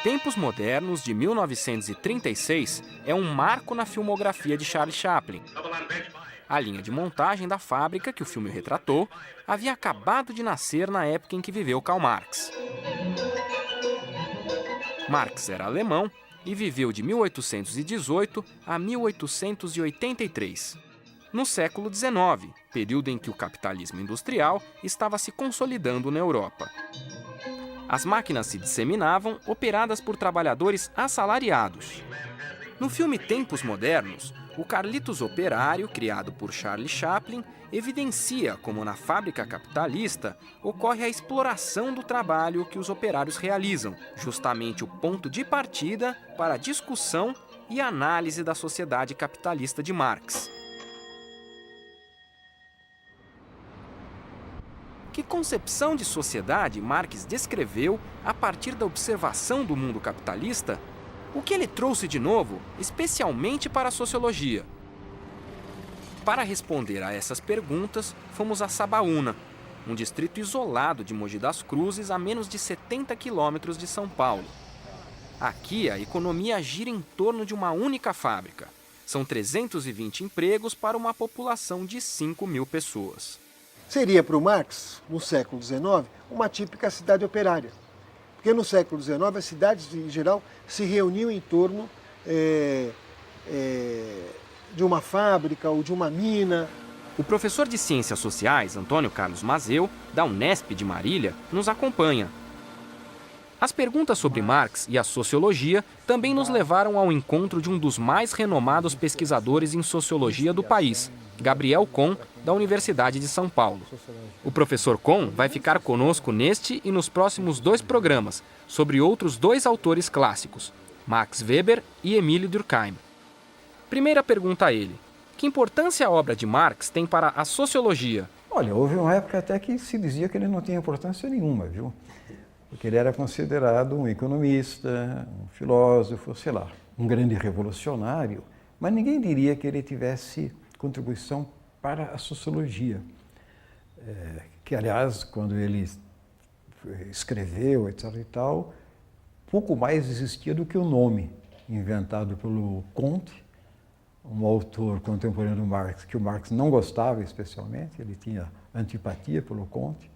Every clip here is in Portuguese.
Tempos Modernos, de 1936, é um marco na filmografia de Charlie Chaplin. A linha de montagem da fábrica que o filme retratou havia acabado de nascer na época em que viveu Karl Marx. Marx era alemão e viveu de 1818 a 1883. No século XIX, período em que o capitalismo industrial estava se consolidando na Europa. As máquinas se disseminavam, operadas por trabalhadores assalariados. No filme Tempos Modernos, o Carlitos Operário, criado por Charlie Chaplin, evidencia como na fábrica capitalista ocorre a exploração do trabalho que os operários realizam, justamente o ponto de partida para a discussão e análise da sociedade capitalista de Marx. Que concepção de sociedade Marx descreveu a partir da observação do mundo capitalista? O que ele trouxe de novo, especialmente para a sociologia? Para responder a essas perguntas, fomos a Sabaúna, um distrito isolado de Mogi das Cruzes, a menos de 70 quilômetros de São Paulo. Aqui, a economia gira em torno de uma única fábrica. São 320 empregos para uma população de 5.000 pessoas. Seria para o Marx, no século XIX, uma típica cidade operária. Porque no século XIX as cidades, em geral, se reuniam em torno de uma fábrica ou de uma mina. O professor de Ciências Sociais, Antônio Carlos Mazeu, da Unesp de Marília, nos acompanha. As perguntas sobre Marx e a sociologia também nos levaram ao encontro de um dos mais renomados pesquisadores em sociologia do país, Gabriel Kohn, da Universidade de São Paulo. O professor Kohn vai ficar conosco neste e nos próximos 2 programas, sobre outros 2 autores clássicos, Max Weber e Emílio Durkheim. Primeira pergunta a ele: que importância a obra de Marx tem para a sociologia? Olha, houve uma época até que se dizia que ele não tinha importância nenhuma, viu? Porque ele era considerado um economista, um filósofo, sei lá, um grande revolucionário, mas ninguém diria que ele tivesse contribuição para a sociologia. Que, aliás, quando ele escreveu, etc. e tal, pouco mais existia do que o nome inventado pelo Comte, um autor contemporâneo do Marx, que o Marx não gostava especialmente, ele tinha antipatia pelo Comte,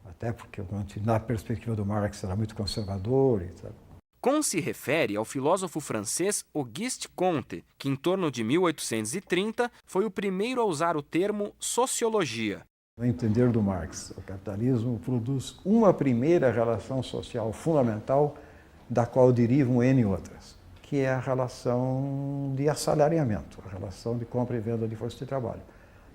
até porque o Comte, na perspectiva do Marx, era muito conservador, etc. Kohn se refere ao filósofo francês Auguste Comte, que em torno de 1830 foi o primeiro a usar o termo sociologia. No entender do Marx, o capitalismo produz uma primeira relação social fundamental, da qual derivam N outras, que é a relação de assalariamento, a relação de compra e venda de força de trabalho,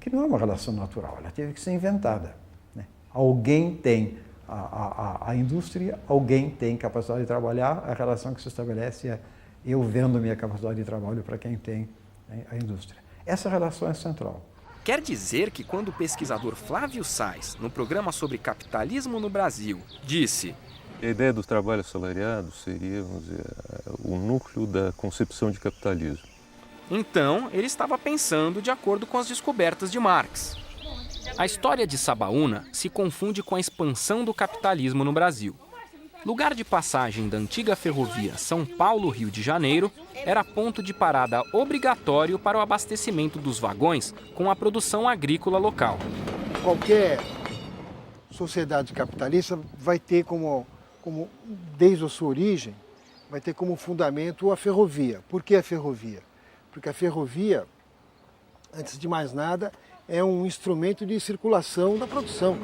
que não é uma relação natural, ela teve que ser inventada, né? Alguém tem a indústria, alguém tem capacidade de trabalhar, a relação que se estabelece é eu vendo minha capacidade de trabalho para quem tem a indústria. Essa relação é central. Quer dizer que quando o pesquisador Flávio Sais, no programa sobre capitalismo no Brasil, disse: a ideia do trabalho assalariado seria, vamos dizer, o núcleo da concepção de capitalismo. Então, ele estava pensando de acordo com as descobertas de Marx. A história de Sabaúna se confunde com a expansão do capitalismo no Brasil. Lugar de passagem da antiga ferrovia São Paulo-Rio de Janeiro, era ponto de parada obrigatório para o abastecimento dos vagões com a produção agrícola local. Qualquer sociedade capitalista vai ter como desde a sua origem, vai ter como fundamento a ferrovia. Por que a ferrovia? Porque a ferrovia, antes de mais nada, é um instrumento de circulação da produção.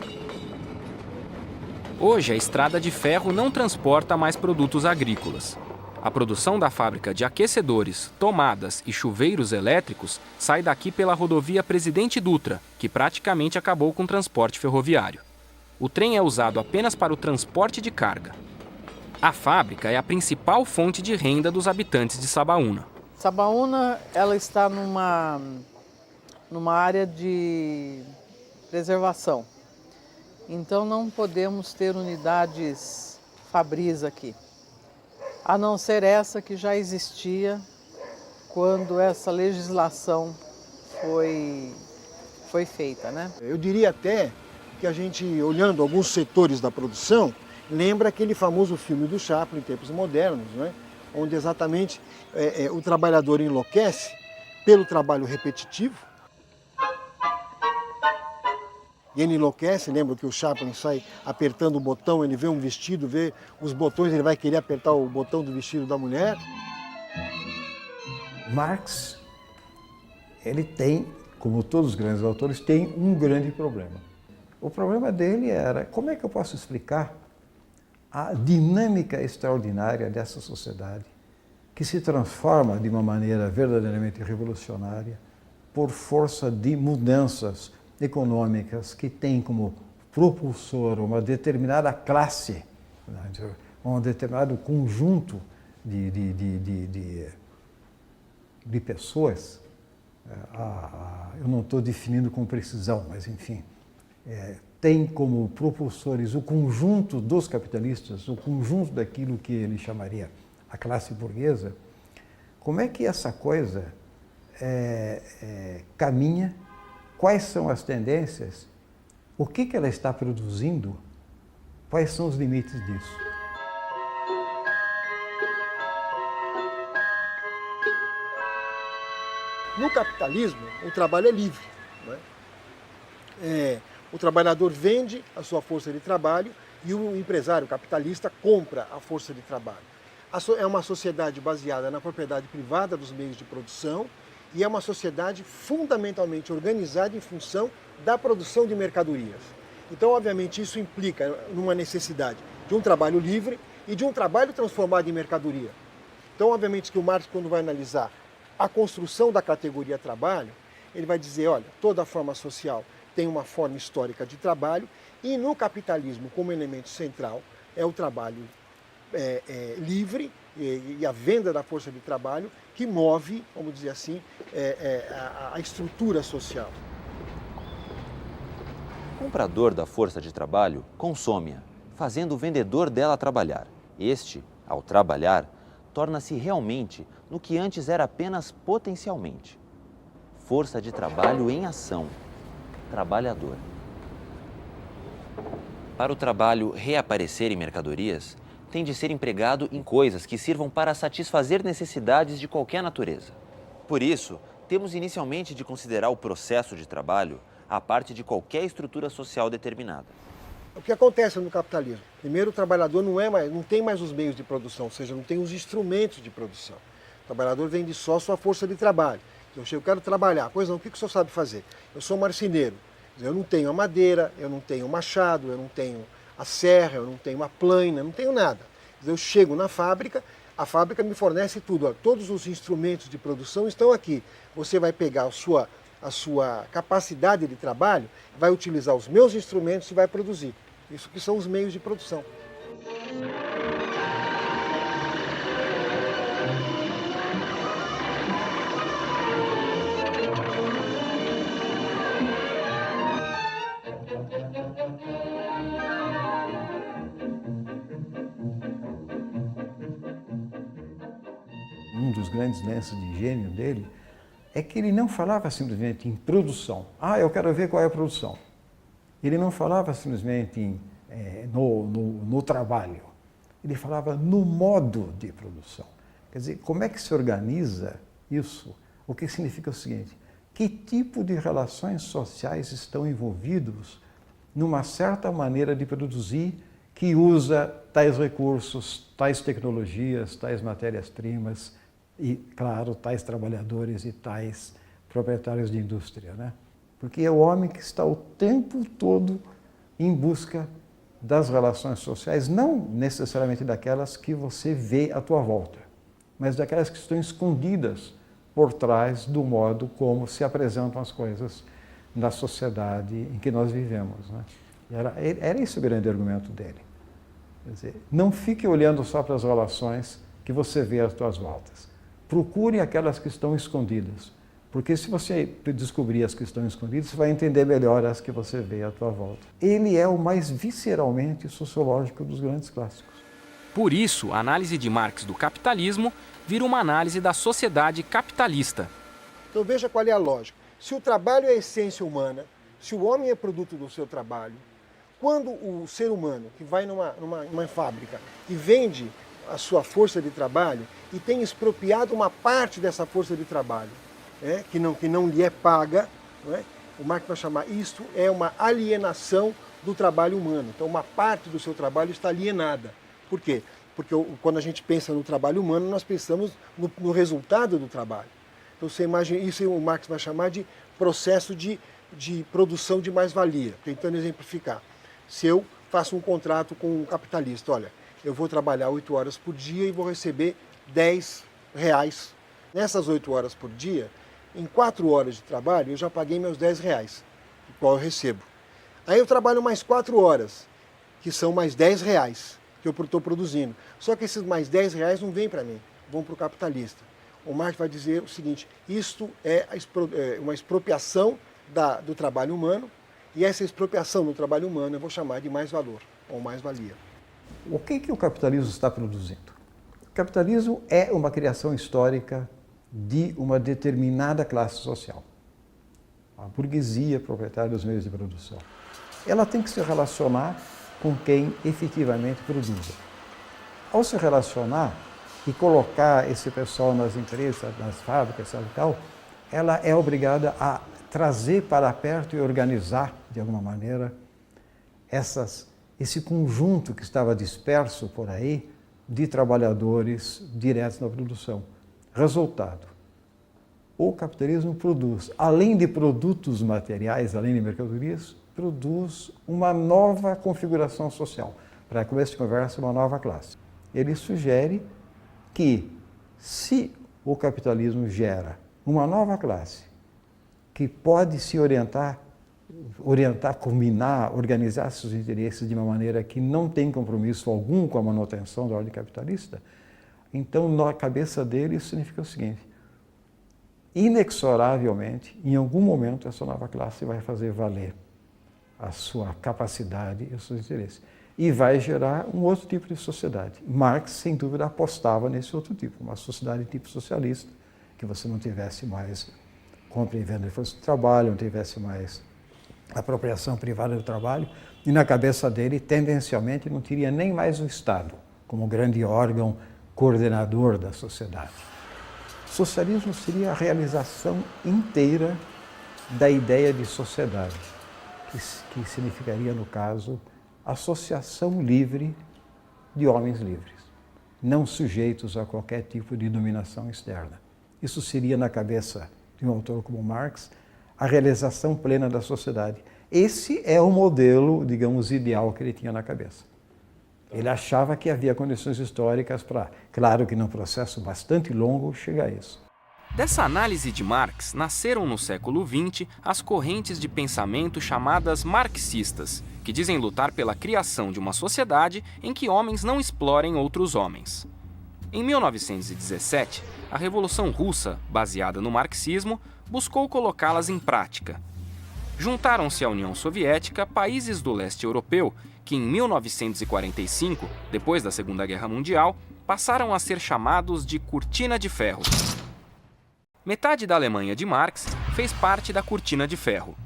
Hoje, a estrada de ferro não transporta mais produtos agrícolas. A produção da fábrica de aquecedores, tomadas e chuveiros elétricos sai daqui pela rodovia Presidente Dutra, que praticamente acabou com o transporte ferroviário. O trem é usado apenas para o transporte de carga. A fábrica é a principal fonte de renda dos habitantes de Sabaúna. Sabaúna, ela está numa área de preservação. Então não podemos ter unidades fabris aqui, a não ser essa que já existia quando essa legislação foi feita, né? Eu diria até que a gente, olhando alguns setores da produção, lembra aquele famoso filme do Chaplin, em tempos modernos, né? Onde exatamente o trabalhador enlouquece pelo trabalho repetitivo. E ele enlouquece, lembra que o Chaplin sai apertando o botão, ele vê um vestido, vê os botões, ele vai querer apertar o botão do vestido da mulher. Marx, ele tem, como todos os grandes autores, tem um grande problema. O problema dele era como é que eu posso explicar a dinâmica extraordinária dessa sociedade que se transforma de uma maneira verdadeiramente revolucionária por força de mudanças econômicas que tem como propulsor uma determinada classe, um determinado conjunto de pessoas. Eu não estou definindo com precisão, mas enfim, tem como propulsores o conjunto dos capitalistas, o conjunto daquilo que ele chamaria a classe burguesa. Como é que essa coisa caminha? Quais são as tendências? O que ela está produzindo? Quais são os limites disso? No capitalismo, o trabalho é livre. Né? O trabalhador vende a sua força de trabalho e o empresário capitalista compra a força de trabalho. É uma sociedade baseada na propriedade privada dos meios de produção e é uma sociedade fundamentalmente organizada em função da produção de mercadorias. Então, obviamente, isso implica numa necessidade de um trabalho livre e de um trabalho transformado em mercadoria. Então, obviamente, que o Marx, quando vai analisar a construção da categoria trabalho, ele vai dizer, olha, toda forma social tem uma forma histórica de trabalho e no capitalismo, como elemento central, é o trabalho livre e a venda da força de trabalho que move, vamos dizer assim, a estrutura social. O comprador da força de trabalho consome-a, fazendo o vendedor dela trabalhar. Este, ao trabalhar, torna-se realmente no que antes era apenas potencialmente. Força de trabalho em ação. Trabalhador. Para o trabalho reaparecer em mercadorias, tem de ser empregado em coisas que sirvam para satisfazer necessidades de qualquer natureza. Por isso, temos inicialmente de considerar o processo de trabalho a parte de qualquer estrutura social determinada. O que acontece no capitalismo? Primeiro, o trabalhador não tem mais os meios de produção, ou seja, não tem os instrumentos de produção. O trabalhador vende só sua força de trabalho. Então, eu quero trabalhar. Pois não, o que o senhor sabe fazer? Eu sou marceneiro. Eu não tenho a madeira, eu não tenho o machado, eu não tenho a serra, eu não tenho a plaina, não tenho nada. Eu chego na fábrica, a fábrica me fornece tudo. Ó, todos os instrumentos de produção estão aqui. Você vai pegar a sua capacidade de trabalho, vai utilizar os meus instrumentos e vai produzir. Isso que são os meios de produção. Um dos grandes lances de gênio dele é que ele não falava simplesmente em produção. Eu quero ver qual é a produção. Ele não falava simplesmente no trabalho. Ele falava no modo de produção. Quer dizer, como é que se organiza isso? O que significa o seguinte: que tipo de relações sociais estão envolvidos numa certa maneira de produzir que usa tais recursos, tais tecnologias, tais matérias-primas e, claro, tais trabalhadores e tais proprietários de indústria, né? Porque é o homem que está o tempo todo em busca das relações sociais, não necessariamente daquelas que você vê à tua volta, mas daquelas que estão escondidas por trás do modo como se apresentam as coisas na sociedade em que nós vivemos, né? Era esse o grande argumento dele. Quer dizer, não fique olhando só para as relações que você vê às tuas voltas. Procure aquelas que estão escondidas. Porque se você descobrir as que estão escondidas, você vai entender melhor as que você vê à tua volta. Ele é o mais visceralmente sociológico dos grandes clássicos. Por isso, a análise de Marx do capitalismo vira uma análise da sociedade capitalista. Então veja qual é a lógica. Se o trabalho é a essência humana, se o homem é produto do seu trabalho, Quando o ser humano que vai numa fábrica e vende a sua força de trabalho e tem expropriado uma parte dessa força de trabalho, que não lhe é paga, o Marx vai chamar isto é uma alienação do trabalho humano. Então, uma parte do seu trabalho está alienada. Por quê? Porque quando a gente pensa no trabalho humano, nós pensamos no resultado do trabalho. Então, você imagina, isso o Marx vai chamar de processo de produção de mais-valia. Tentando exemplificar. Se eu faço um contrato com um capitalista, olha, eu vou trabalhar 8 horas por dia e vou receber R$10. Nessas 8 horas por dia, em 4 horas de trabalho, eu já paguei meus R$10, qual eu recebo. Aí eu trabalho mais 4 horas, que são mais R$10 que eu estou produzindo. Só que esses mais R$10 não vêm para mim, vão para o capitalista. O Marx vai dizer o seguinte, isto é uma expropriação do trabalho humano, e essa expropriação do trabalho humano eu vou chamar de mais-valor, ou mais-valia. O que o capitalismo está produzindo? O capitalismo é uma criação histórica de uma determinada classe social. A burguesia proprietária dos meios de produção. Ela tem que se relacionar com quem efetivamente produza. Ao se relacionar e colocar esse pessoal nas empresas, nas fábricas e tal, ela é obrigada a trazer para perto e organizar, de alguma maneira, esse conjunto que estava disperso por aí de trabalhadores diretos na produção. Resultado, o capitalismo produz, além de produtos materiais, além de mercadorias, produz uma nova configuração social. Para começo de conversa, uma nova classe. Ele sugere que, se o capitalismo gera uma nova classe que pode se orientar, combinar, organizar seus interesses de uma maneira que não tem compromisso algum com a manutenção da ordem capitalista, então, na cabeça dele, isso significa o seguinte, inexoravelmente, em algum momento, essa nova classe vai fazer valer a sua capacidade e os seus interesses. E vai gerar um outro tipo de sociedade. Marx, sem dúvida, apostava nesse outro tipo, uma sociedade tipo socialista, que você não tivesse mais compra e venda de força de trabalho, não tivesse mais apropriação privada do trabalho, e na cabeça dele, tendencialmente, não teria nem mais o Estado como grande órgão coordenador da sociedade. O socialismo seria a realização inteira da ideia de sociedade, que significaria, no caso, associação livre de homens livres, não sujeitos a qualquer tipo de dominação externa. Isso seria, na cabeça de um autor como Marx, a realização plena da sociedade. Esse é o modelo, digamos, ideal que ele tinha na cabeça. Ele achava que havia condições históricas para, claro que num processo bastante longo, chegar a isso. Dessa análise de Marx, nasceram no século XX as correntes de pensamento chamadas marxistas, que dizem lutar pela criação de uma sociedade em que homens não explorem outros homens. Em 1917, a Revolução Russa, baseada no marxismo, buscou colocá-las em prática. Juntaram-se à União Soviética países do leste europeu que, em 1945, depois da Segunda Guerra Mundial, passaram a ser chamados de Cortina de Ferro. Metade da Alemanha de Marx fez parte da Cortina de Ferro.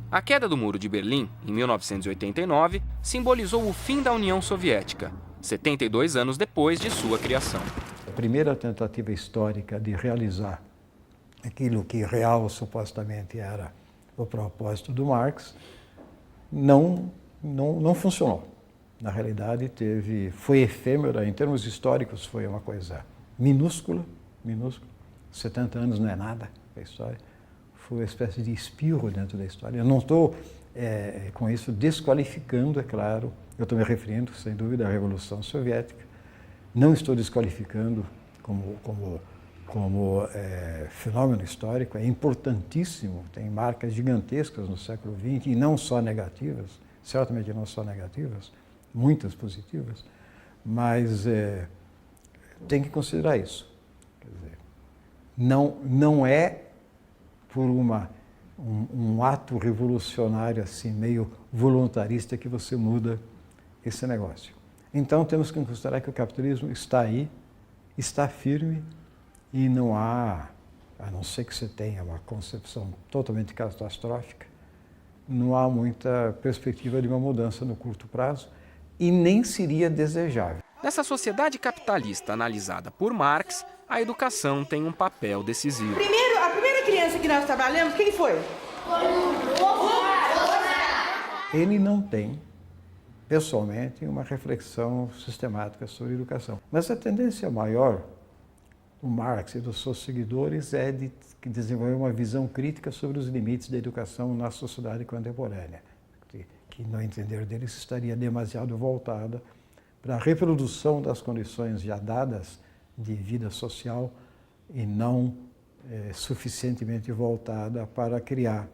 A queda do Muro de Berlim, em 1989, simbolizou o fim da União Soviética, 72 anos depois de sua criação. A primeira tentativa histórica de realizar aquilo que real supostamente era o propósito do Marx não funcionou. Na realidade, foi efêmera, em termos históricos, foi uma coisa minúscula. 70 anos não é nada para a história. Foi uma espécie de espirro dentro da história. Eu não estou, com isso, desqualificando, é claro, eu estou me referindo, sem dúvida, à Revolução Soviética. Não estou desqualificando como fenômeno histórico, é importantíssimo, tem marcas gigantescas no século XX, e não só negativas, certamente não só negativas, muitas positivas, mas tem que considerar isso. Quer dizer, não é por um ato revolucionário assim, meio voluntarista que você muda esse negócio. Então temos que considerar que o capitalismo está aí, está firme, e não há, a não ser que você tenha uma concepção totalmente catastrófica, não há muita perspectiva de uma mudança no curto prazo e nem seria desejável. Nessa sociedade capitalista analisada por Marx, a educação tem um papel decisivo. A primeira criança que nós trabalhamos, quem foi? Ele não tem, pessoalmente, uma reflexão sistemática sobre educação. Mas a tendência maior do Marx e dos seus seguidores é de desenvolver uma visão crítica sobre os limites da educação na sociedade contemporânea, que, no entender deles, estaria demasiado voltada para a reprodução das condições já dadas de vida social e não suficientemente voltada para criar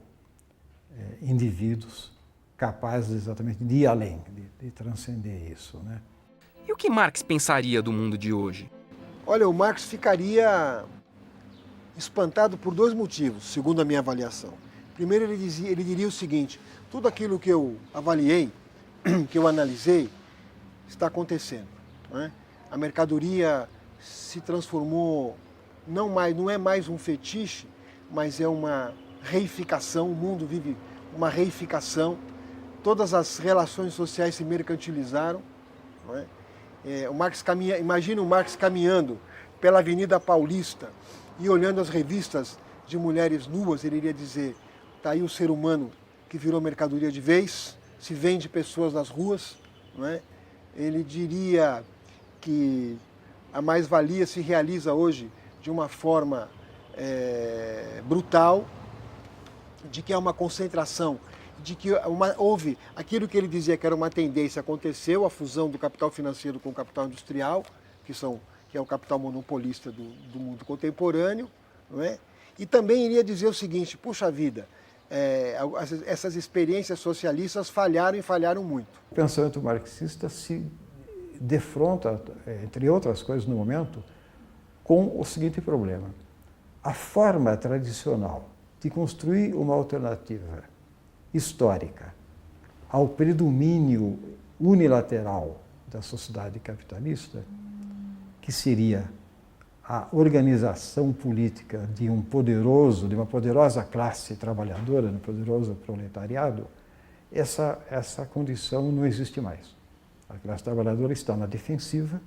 indivíduos capazes exatamente de ir além, de transcender isso, né? E o que Marx pensaria do mundo de hoje? Olha, o Marx ficaria espantado por dois motivos, segundo a minha avaliação. Primeiro, ele diria o seguinte: tudo aquilo que eu avaliei, que eu analisei, está acontecendo, né? A mercadoria se transformou, não é mais um fetiche, mas é uma reificação. O mundo vive uma reificação. Todas as relações sociais se mercantilizaram, não é? Imagina o Marx caminhando pela Avenida Paulista e olhando as revistas de mulheres nuas, ele iria dizer: está aí o ser humano que virou mercadoria de vez, se vende pessoas nas ruas, não é? Ele diria que a mais-valia se realiza hoje de uma forma brutal, de que há uma concentração, de que houve aquilo que ele dizia que era uma tendência, aconteceu, a fusão do capital financeiro com o capital industrial, que é o capital monopolista do mundo contemporâneo, não é? E também iria dizer o seguinte: puxa vida, essas experiências socialistas falharam e falharam muito. O pensamento marxista se defronta, entre outras coisas no momento, com o seguinte problema: a forma tradicional de construir uma alternativa histórica ao predomínio unilateral da sociedade capitalista, que seria a organização política de uma poderosa classe trabalhadora, de um poderoso proletariado, essa condição não existe mais. A classe trabalhadora está na defensiva,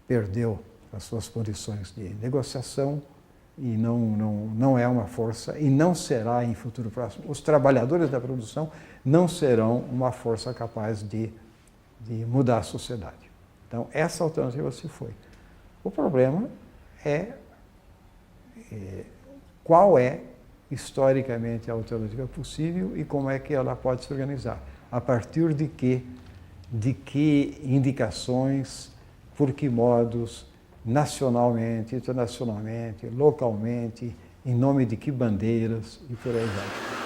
perdeu as suas condições de negociação e não é uma força, e não será em futuro próximo. Os trabalhadores da produção não serão uma força capaz de mudar a sociedade. Então, essa alternativa se foi. O problema é qual é historicamente a alternativa possível e como é que ela pode se organizar. A partir de que indicações, por que modos, nacionalmente, internacionalmente, localmente, em nome de que bandeiras e por aí vai.